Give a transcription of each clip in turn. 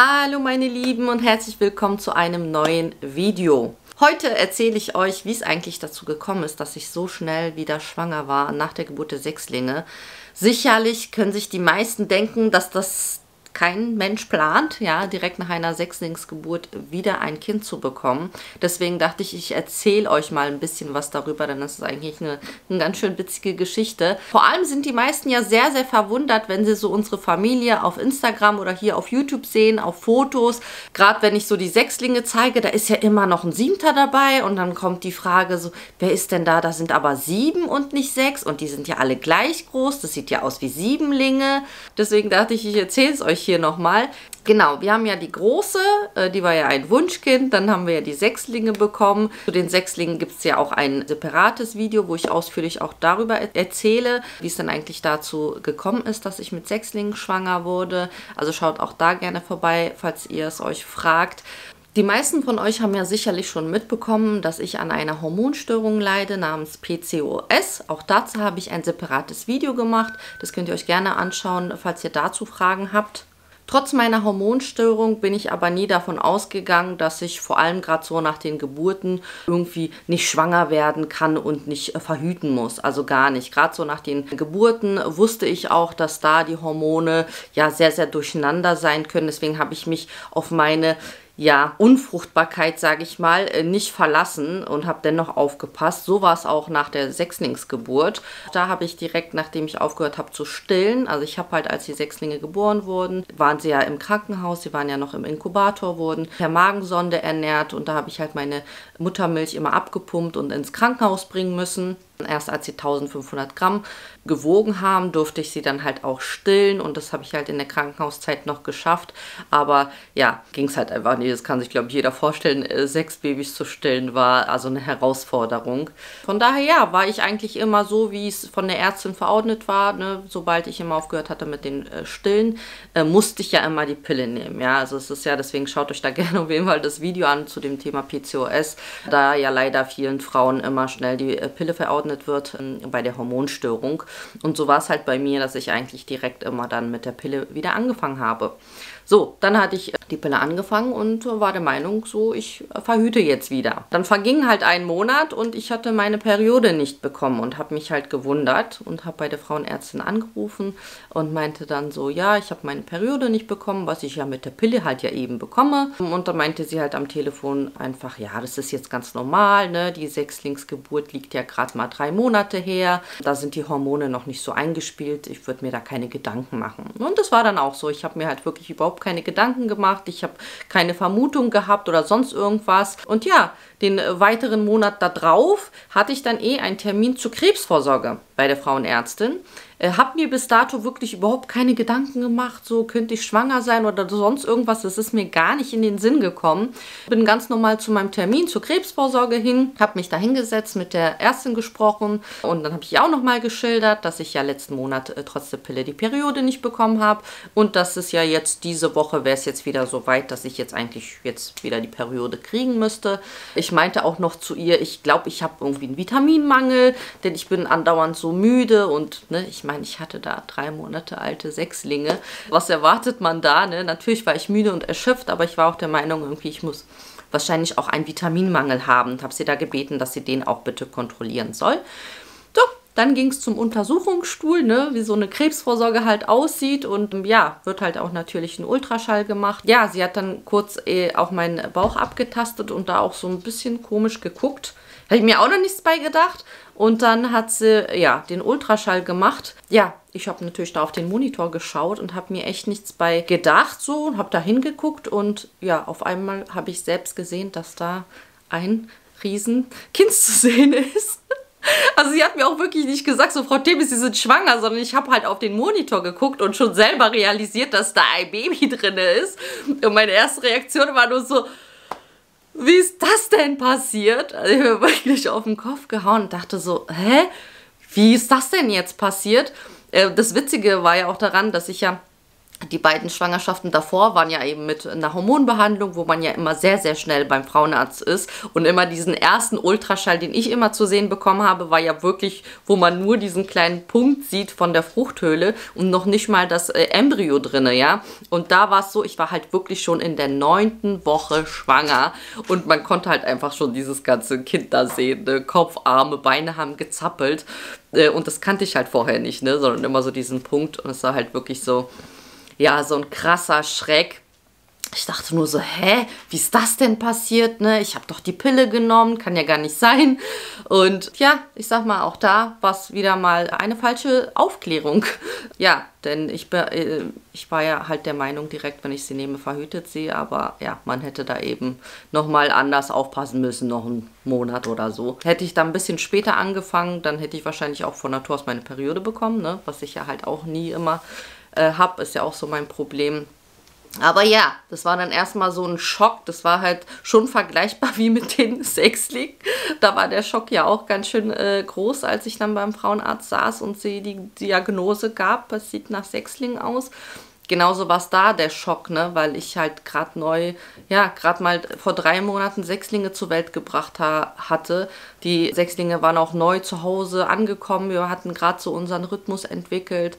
Hallo meine Lieben und herzlich willkommen zu einem neuen Video. Heute erzähle ich euch, wie es eigentlich dazu gekommen ist, dass ich so schnell wieder schwanger war nach der Geburt der Sechslinge. Sicherlich können sich die meisten denken, dass das kein Mensch plant, ja, direkt nach einer Sechslingsgeburt wieder ein Kind zu bekommen. Deswegen dachte ich, ich erzähle euch mal ein bisschen was darüber, denn das ist eigentlich eine ganz schön witzige Geschichte. Vor allem sind die meisten ja sehr, sehr verwundert, wenn sie so unsere Familie auf Instagram oder hier auf YouTube sehen, auf Fotos. Gerade wenn ich so die Sechslinge zeige, da ist ja immer noch ein Siebter dabei und dann kommt die Frage so, wer ist denn da? Da sind aber 7 und nicht 6 und die sind ja alle gleich groß. Das sieht ja aus wie Siebenlinge. Deswegen dachte ich, ich erzähle es euch hier nochmal. Genau, wir haben ja die große, die war ja ein Wunschkind, dann haben wir ja die Sechslinge bekommen. Zu den Sechslingen gibt es ja auch ein separates Video, wo ich ausführlich auch darüber erzähle, wie es denn eigentlich dazu gekommen ist, dass ich mit Sechslingen schwanger wurde. Also schaut auch da gerne vorbei, falls ihr es euch fragt. Die meisten von euch haben ja sicherlich schon mitbekommen, dass ich an einer Hormonstörung leide namens PCOS. Auch dazu habe ich ein separates Video gemacht. Das könnt ihr euch gerne anschauen, falls ihr dazu Fragen habt. Trotz meiner Hormonstörung bin ich aber nie davon ausgegangen, dass ich vor allem gerade so nach den Geburten irgendwie nicht schwanger werden kann und nicht verhüten muss. Also gar nicht. Gerade so nach den Geburten wusste ich auch, dass da die Hormone ja sehr, sehr durcheinander sein können. Deswegen habe ich mich auf meine Unfruchtbarkeit, sage ich mal, nicht verlassen und habe dennoch aufgepasst. So war es auch nach der Sechslingsgeburt. Da habe ich direkt, nachdem ich aufgehört habe zu stillen, also ich habe halt, als die Sechslinge geboren wurden, waren sie ja im Krankenhaus, sie waren ja noch im Inkubator, wurden per Magensonde ernährt und da habe ich halt meine Muttermilch immer abgepumpt und ins Krankenhaus bringen müssen. Erst als sie 1500 Gramm gewogen haben, durfte ich sie dann halt auch stillen und das habe ich halt in der Krankenhauszeit noch geschafft. Aber ja, ging es halt einfach nicht. Das kann sich, glaube ich, jeder vorstellen. 6 Babys zu stillen war also eine Herausforderung. Von daher, ja, war ich eigentlich immer so, wie es von der Ärztin verordnet war. Ne? Sobald ich immer aufgehört hatte mit den Stillen, musste ich ja immer die Pille nehmen. Ja, also es ist ja, deswegen schaut euch da gerne auf jeden Fall das Video an zu dem Thema PCOS, da ja leider vielen Frauen immer schnell die Pille verordnet wird bei der Hormonstörung. Und so war es halt bei mir, dass ich eigentlich direkt immer dann mit der Pille wieder angefangen habe. So, dann hatte ich die Pille angefangen und war der Meinung, so, ich verhüte jetzt wieder. Dann verging halt ein Monat und ich hatte meine Periode nicht bekommen und habe mich halt gewundert und habe bei der Frauenärztin angerufen und meinte dann so, ja, ich habe meine Periode nicht bekommen, was ich ja mit der Pille halt ja eben bekomme. Und dann meinte sie halt am Telefon einfach, ja, das ist jetzt ganz normal, ne? Die Sechslingsgeburt liegt ja gerade mal 3 Monate her. Da sind die Hormone noch nicht so eingespielt. Ich würde mir da keine Gedanken machen. Und das war dann auch so. Ich habe mir halt wirklich überhaupt keine Gedanken gemacht. Ich habe keine Vermutung gehabt oder sonst irgendwas. Und ja, den weiteren Monat da drauf hatte ich dann einen Termin zur Krebsvorsorge bei der Frauenärztin. Habe mir bis dato wirklich überhaupt keine Gedanken gemacht, so könnte ich schwanger sein oder sonst irgendwas. Das ist mir gar nicht in den Sinn gekommen. Bin ganz normal zu meinem Termin zur Krebsvorsorge hin, habe mich da hingesetzt, mit der Ärztin gesprochen und dann habe ich auch nochmal geschildert, dass ich ja letzten Monat trotz der Pille die Periode nicht bekommen habe und dass es ja jetzt diese Woche wäre es jetzt wieder so weit, dass ich jetzt eigentlich jetzt wieder die Periode kriegen müsste. Ich meinte auch noch zu ihr, ich glaube, ich habe irgendwie einen Vitaminmangel, denn ich bin andauernd so müde und ne, ich meine, ich hatte da 3 Monate alte Sechslinge. Was erwartet man da? Ne? Natürlich war ich müde und erschöpft, aber ich war auch der Meinung, irgendwie, ich muss wahrscheinlich auch einen Vitaminmangel haben und habe sie da gebeten, dass sie den auch bitte kontrollieren soll. So, dann ging es zum Untersuchungsstuhl, ne, wie so eine Krebsvorsorge halt aussieht und ja, wird halt auch natürlich ein Ultraschall gemacht. Ja, sie hat dann kurz auch meinen Bauch abgetastet und da auch so ein bisschen komisch geguckt. Habe ich mir auch noch nichts bei gedacht. Und dann hat sie, ja, den Ultraschall gemacht. Ja, ich habe natürlich da auf den Monitor geschaut und habe mir echt nichts bei gedacht so und habe da hingeguckt. Und ja, auf einmal habe ich selbst gesehen, dass da ein Riesenkind zu sehen ist. Also sie hat mir auch wirklich nicht gesagt, so Frau Temis, Sie sind schwanger, sondern ich habe halt auf den Monitor geguckt und schon selber realisiert, dass da ein Baby drin ist. Und meine erste Reaktion war nur so, wie ist das denn passiert? Also ich habe wirklich auf den Kopf gehauen und dachte so, hä? Wie ist das denn jetzt passiert? Das Witzige war ja auch daran, dass ich ja Die beiden Schwangerschaften davor waren ja eben mit einer Hormonbehandlung, wo man ja immer sehr, sehr schnell beim Frauenarzt ist. Und immer diesen ersten Ultraschall, den ich immer zu sehen bekommen habe, war ja wirklich, wo man nur diesen kleinen Punkt sieht von der Fruchthöhle und noch nicht mal das Embryo drinne, ja. Und da war es so, ich war halt wirklich schon in der 9. Woche schwanger und man konnte halt einfach schon dieses ganze Kind da sehen, ne? Kopf, Arme, Beine haben gezappelt. Und das kannte ich halt vorher nicht, ne, sondern immer so diesen Punkt. Und es war halt wirklich so, ja, so ein krasser Schreck. Ich dachte nur so, hä, wie ist das denn passiert, ne? Ich habe doch die Pille genommen, kann ja gar nicht sein. Und ja, ich sag mal, auch da war es wieder mal eine falsche Aufklärung. Ja, denn ich war ja halt der Meinung, direkt, wenn ich sie nehme, verhütet sie. Aber ja, man hätte da eben nochmal anders aufpassen müssen, noch einen Monat oder so. Hätte ich da ein bisschen später angefangen, dann hätte ich wahrscheinlich auch von Natur aus meine Periode bekommen, ne? Was ich ja halt auch nie immer habe, ist ja auch so mein Problem. Aber ja, das war dann erstmal so ein Schock. Das war halt schon vergleichbar wie mit den Sechslingen. Da war der Schock ja auch ganz schön groß, als ich dann beim Frauenarzt saß und sie die Diagnose gab. Es sieht nach Sechslingen aus. Genauso war es da der Schock, ne, weil ich halt gerade gerade mal vor 3 Monaten Sechslinge zur Welt gebracht hatte. Die Sechslinge waren auch neu zu Hause angekommen. Wir hatten gerade so unseren Rhythmus entwickelt.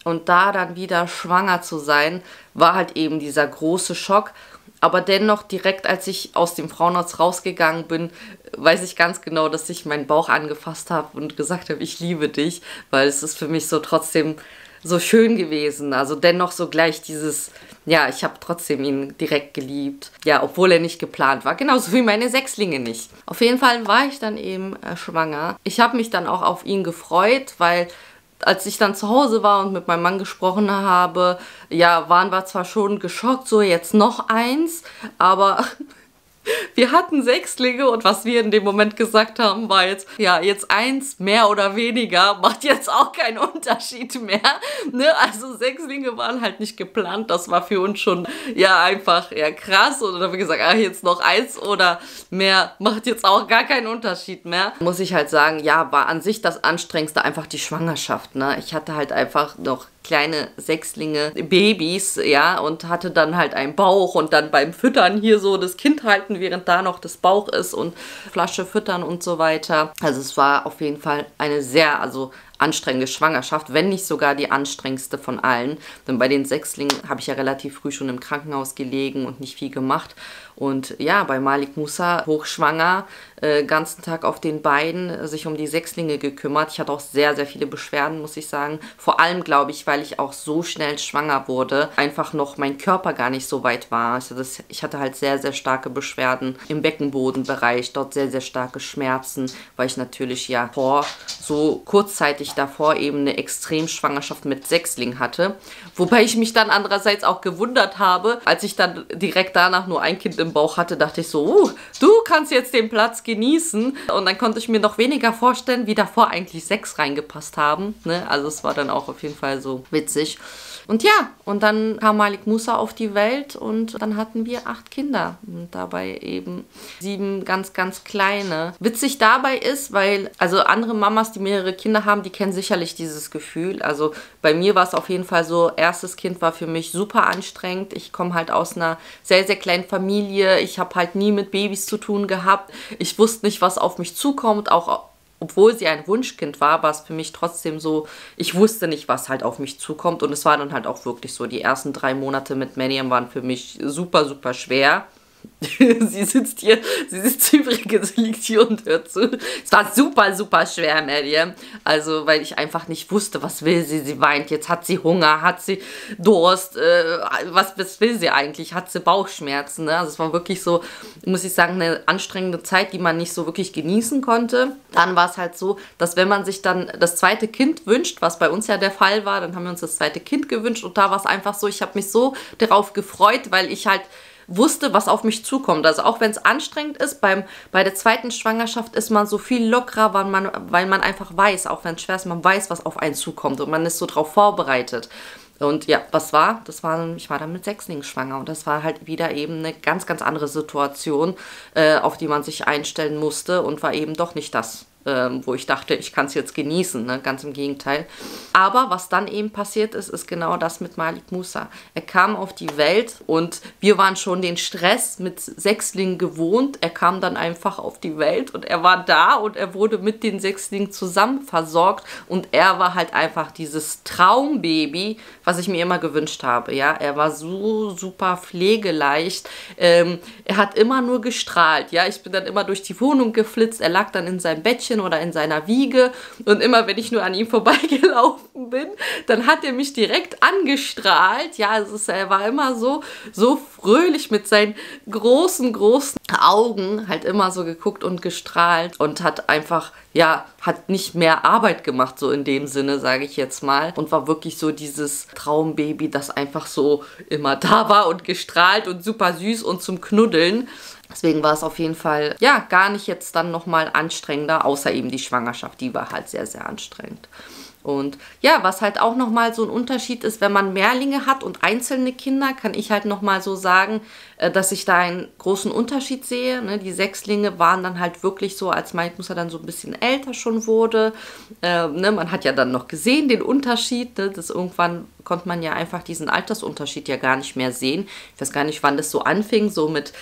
Und da dann wieder schwanger zu sein, war halt eben dieser große Schock. Aber dennoch, direkt als ich aus dem Frauenarzt rausgegangen bin, weiß ich ganz genau, dass ich meinen Bauch angefasst habe und gesagt habe, ich liebe dich. Weil es ist für mich so trotzdem so schön gewesen. Also dennoch so gleich dieses, ja, ich habe trotzdem ihn direkt geliebt. Ja, obwohl er nicht geplant war. Genauso wie meine Sechslinge nicht. Auf jeden Fall war ich dann eben schwanger. Ich habe mich dann auch auf ihn gefreut, weil als ich dann zu Hause war und mit meinem Mann gesprochen habe, ja, waren wir zwar schon geschockt, so jetzt noch eins, aber wir hatten Sechslinge und was wir in dem Moment gesagt haben, war jetzt, ja, jetzt eins mehr oder weniger, macht jetzt auch keinen Unterschied mehr. Ne? Also Sechslinge waren halt nicht geplant, das war für uns schon, ja, einfach, ja, krass. Und dann haben wir gesagt, jetzt noch eins oder mehr, macht jetzt auch gar keinen Unterschied mehr. Muss ich halt sagen, ja, war an sich das Anstrengendste einfach die Schwangerschaft, ne? Ich hatte halt einfach noch kleine Sechslinge, Babys, ja, und hatte dann halt einen Bauch und dann beim Füttern hier so das Kind halten, während da noch das Bauch ist und Flasche füttern und so weiter. Also es war auf jeden Fall eine sehr, anstrengende Schwangerschaft, wenn nicht sogar die anstrengendste von allen. Denn bei den Sechslingen habe ich ja relativ früh schon im Krankenhaus gelegen und nicht viel gemacht. Und ja, bei Malik Musa, hochschwanger, ganzen Tag auf den Beinen, sich um die Sechslinge gekümmert. Ich hatte auch sehr, sehr viele Beschwerden, muss ich sagen. Vor allem, glaube ich, weil ich auch so schnell schwanger wurde, einfach noch mein Körper gar nicht so weit war. Also ich hatte halt sehr, sehr starke Beschwerden im Beckenbodenbereich, dort sehr, sehr starke Schmerzen, weil ich natürlich ja so kurzzeitig davor eben eine Extremschwangerschaft mit Sechslingen hatte. Wobei ich mich dann andererseits auch gewundert habe, als ich dann direkt danach nur ein Kind im Bauch hatte, dachte ich so, du kannst jetzt den Platz genießen. Und dann konnte ich mir noch weniger vorstellen, wie davor eigentlich 6 reingepasst haben. Ne? Also es war dann auch auf jeden Fall so witzig. Und ja, und dann kam Malik Musa auf die Welt und dann hatten wir 8 Kinder. Und dabei eben 7 ganz, ganz kleine. Witzig dabei ist, weil, andere Mamas, die mehrere Kinder haben, die kennen sicherlich dieses Gefühl. Also bei mir war es auf jeden Fall so, erstes Kind war für mich super anstrengend. Ich komme halt aus einer sehr, sehr kleinen Familie. Ich habe halt nie mit Babys zu tun gehabt. Ich wusste nicht, was auf mich zukommt, auch obwohl sie ein Wunschkind war, war es für mich trotzdem so, ich wusste nicht, was halt auf mich zukommt. Und es war dann halt auch wirklich so, die ersten 3 Monate mit Maryam waren für mich super, super schwer. Sie sitzt übrigens, liegt hier und hört zu. Es war super, super schwer, Maryam. Also, weil ich einfach nicht wusste, was will sie. Sie weint, jetzt hat sie Hunger, hat sie Durst, was will sie eigentlich? Hat sie Bauchschmerzen? Ne? Also, es war wirklich so, muss ich sagen, eine anstrengende Zeit, die man nicht so wirklich genießen konnte. Dann war es halt so, dass wenn man sich dann das zweite Kind wünscht, was bei uns ja der Fall war, dann haben wir uns das zweite Kind gewünscht und da war es einfach so, ich habe mich so darauf gefreut, weil ich halt wusste, was auf mich zukommt. Also auch wenn es anstrengend ist, bei der zweiten Schwangerschaft ist man so viel lockerer, weil man einfach weiß, auch wenn es schwer ist, man weiß, was auf einen zukommt und man ist so drauf vorbereitet. Und ja, ich war dann mit Sechslingen schwanger und das war halt wieder eben eine ganz, ganz andere Situation, auf die man sich einstellen musste und war eben doch nicht das, wo ich dachte, ich kann es jetzt genießen, ne? Ganz im Gegenteil. Aber was dann eben passiert ist, ist genau das mit Malik Musa. Er kam auf die Welt und wir waren schon den Stress mit Sechslingen gewohnt. Er kam dann einfach auf die Welt und er war da und er wurde mit den Sechslingen zusammen versorgt und er war halt einfach dieses Traumbaby, was ich mir immer gewünscht habe. Ja, er war so super pflegeleicht. Er hat immer nur gestrahlt. Ja, ich bin dann immer durch die Wohnung geflitzt. Er lag dann in seinem Bettchen oder in seiner Wiege und immer wenn ich nur an ihm vorbeigelaufen bin, dann hat er mich direkt angestrahlt. Ja, er war immer so fröhlich mit seinen großen Augen, halt immer so geguckt und gestrahlt und hat einfach, ja, hat nicht mehr Arbeit gemacht, so in dem Sinne, sage ich jetzt mal. Und war wirklich so dieses Traumbaby, das einfach so immer da war und gestrahlt und super süß und zum Knuddeln. Deswegen war es auf jeden Fall, ja, gar nicht jetzt dann nochmal anstrengender, außer eben die Schwangerschaft, die war halt sehr, sehr anstrengend. Und ja, was halt auch nochmal so ein Unterschied ist, wenn man Mehrlinge hat und einzelne Kinder, kann ich halt nochmal so sagen, dass ich da einen großen Unterschied sehe. Ne? Die Sechslinge waren dann halt wirklich so, als Malik Musa dann so ein bisschen älter schon wurde. Ne? Man hat ja dann noch gesehen, den Unterschied. Ne? Das irgendwann konnte man ja einfach diesen Altersunterschied ja gar nicht mehr sehen. Ich weiß gar nicht, wann das so anfing, so mit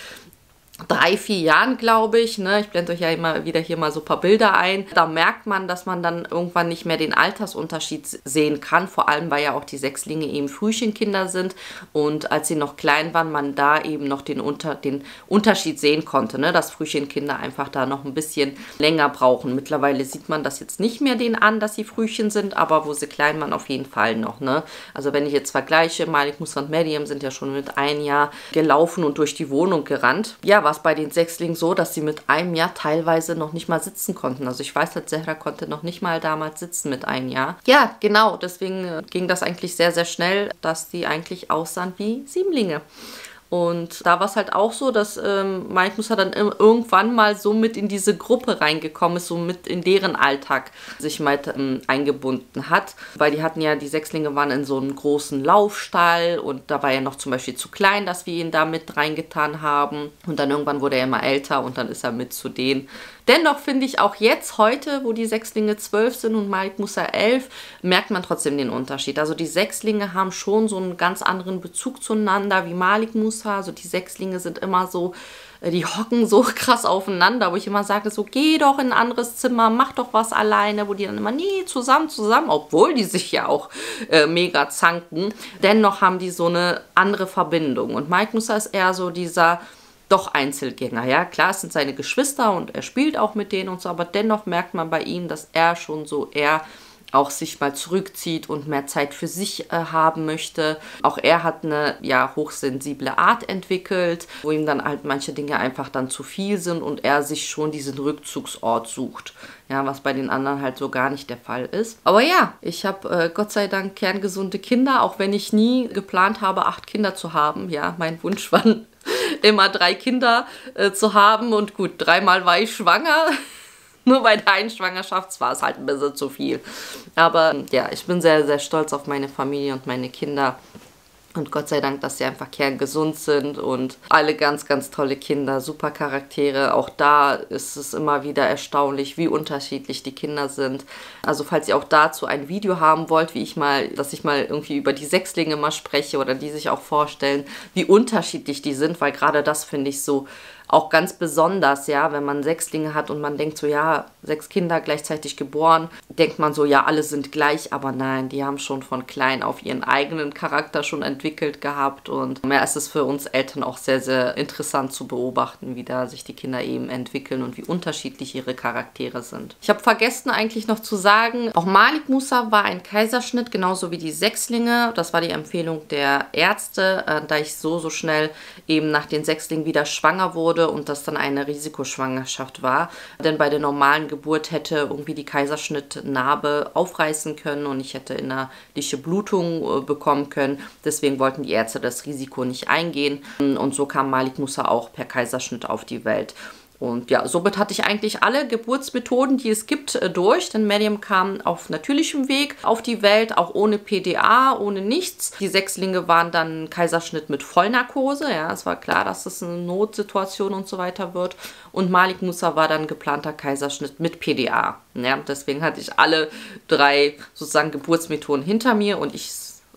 3, 4 Jahren, glaube ich, ne? Ich blende euch ja immer wieder hier mal so ein paar Bilder ein. Da merkt man, dass man dann irgendwann nicht mehr den Altersunterschied sehen kann. Vor allem, weil ja auch die Sechslinge eben Frühchenkinder sind. Und als sie noch klein waren, man da eben noch den Unterschied sehen konnte, ne? Dass Frühchenkinder einfach da noch ein bisschen länger brauchen. Mittlerweile sieht man das jetzt nicht mehr denen an, dass sie Frühchen sind, aber wo sie klein waren, auf jeden Fall noch, ne? Also wenn ich jetzt vergleiche, Malik Musa und Meryem sind ja schon mit 1 Jahr gelaufen und durch die Wohnung gerannt. Ja, war es bei den Sechslingen so, dass sie mit 1 Jahr teilweise noch nicht mal sitzen konnten. Also ich weiß, dass Zehra konnte noch nicht mal damals sitzen mit 1 Jahr. Ja, genau, deswegen ging das eigentlich sehr, sehr schnell, dass die eigentlich aussahen wie Sieblinge. Und da war es halt auch so, dass Malik Musa dann irgendwann mal so mit in diese Gruppe reingekommen ist, so mit in deren Alltag sich mal eingebunden hat. Weil die Sechslinge waren in so einem großen Laufstall und da war er noch zum Beispiel zu klein, dass wir ihn da mit reingetan haben. Und dann irgendwann wurde er immer älter und dann ist er mit zu denen. Dennoch finde ich auch jetzt, heute, wo die Sechslinge 12 sind und Malik Musa 11, merkt man trotzdem den Unterschied. Also die Sechslinge haben schon so einen ganz anderen Bezug zueinander wie Malik Musa. Also die Sechslinge sind immer so, die hocken so krass aufeinander, wo ich immer sage, so geh doch in ein anderes Zimmer, mach doch was alleine, wo die dann immer, nee, zusammen, obwohl die sich ja auch mega zanken. Dennoch haben die so eine andere Verbindung. Und Malik Musa ist eher so dieser doch Einzelgänger, ja, klar, es sind seine Geschwister und er spielt auch mit denen und so, aber dennoch merkt man bei ihm, dass er schon so eher auch sich mal zurückzieht und mehr Zeit für sich haben möchte. Auch er hat eine, ja, hochsensible Art entwickelt, wo ihm dann halt manche Dinge einfach dann zu viel sind und er sich schon diesen Rückzugsort sucht. Ja, was bei den anderen halt so gar nicht der Fall ist. Aber ja, ich habe Gott sei Dank kerngesunde Kinder, auch wenn ich nie geplant habe, 8 Kinder zu haben. Ja, mein Wunsch war immer 3 Kinder zu haben und gut, 3-mal war ich schwanger. Nur bei der einen Schwangerschaft war es halt ein bisschen zu viel. Aber ja, ich bin sehr, sehr stolz auf meine Familie und meine Kinder. Und Gott sei Dank, dass sie einfach kerngesund sind und alle ganz, ganz tolle Kinder, super Charaktere. Auch da ist es immer wieder erstaunlich, wie unterschiedlich die Kinder sind. Also falls ihr auch dazu ein Video haben wollt, dass ich mal irgendwie über die Sechslinge mal spreche oder die sich auch vorstellen, wie unterschiedlich die sind, weil gerade das finde ich so auch ganz besonders, ja, wenn man Sechslinge hat und man denkt so, ja, 6 Kinder gleichzeitig geboren, denkt man so, ja, alle sind gleich, aber nein, die haben schon von klein auf ihren eigenen Charakter schon entwickelt gehabt und mehr ist es für uns Eltern auch sehr, sehr interessant zu beobachten, wie da sich die Kinder eben entwickeln und wie unterschiedlich ihre Charaktere sind. Ich habe vergessen eigentlich noch zu sagen, auch Malik Musa war ein Kaiserschnitt, genauso wie die Sechslinge. Das war die Empfehlung der Ärzte, da ich so schnell eben nach den Sechslingen wieder schwanger wurde und das dann eine Risikoschwangerschaft war. Denn bei der normalen Geburt hätte irgendwie die Kaiserschnittnarbe aufreißen können und ich hätte innerliche Blutung bekommen können. Deswegen wollten die Ärzte das Risiko nicht eingehen und so kam Malik Musa auch per Kaiserschnitt auf die Welt. Und ja, somit hatte ich eigentlich alle Geburtsmethoden, die es gibt, durch. Denn Maryam kam auf natürlichem Weg auf die Welt, auch ohne PDA, ohne nichts. Die Sechslinge waren dann Kaiserschnitt mit Vollnarkose. Ja, es war klar, dass das eine Notsituation und so weiter wird. Und Malik Musa war dann geplanter Kaiserschnitt mit PDA. Ja, deswegen hatte ich alle 3 sozusagen Geburtsmethoden hinter mir und ich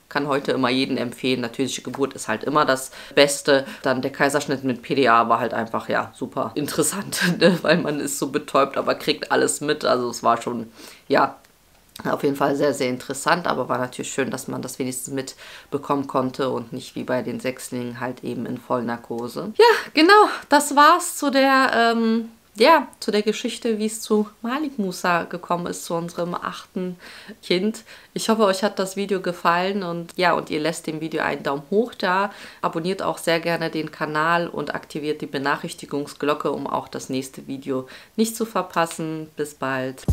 kann heute immer jedem empfehlen. Natürliche Geburt ist halt immer das Beste. Dann der Kaiserschnitt mit PDA war halt einfach, ja, super interessant, ne? Weil man ist so betäubt, aber kriegt alles mit. Also es war schon, ja, auf jeden Fall sehr, sehr interessant, aber war natürlich schön, dass man das wenigstens mitbekommen konnte und nicht wie bei den Sechslingen halt eben in Vollnarkose. Ja, genau, das war's zu der zu der Geschichte, wie es zu Malik Musa gekommen ist, zu unserem 8. Kind. Ich hoffe, euch hat das Video gefallen und ja, und ihr lasst dem Video einen Daumen hoch da. Abonniert auch sehr gerne den Kanal und aktiviert die Benachrichtigungsglocke, um auch das nächste Video nicht zu verpassen. Bis bald.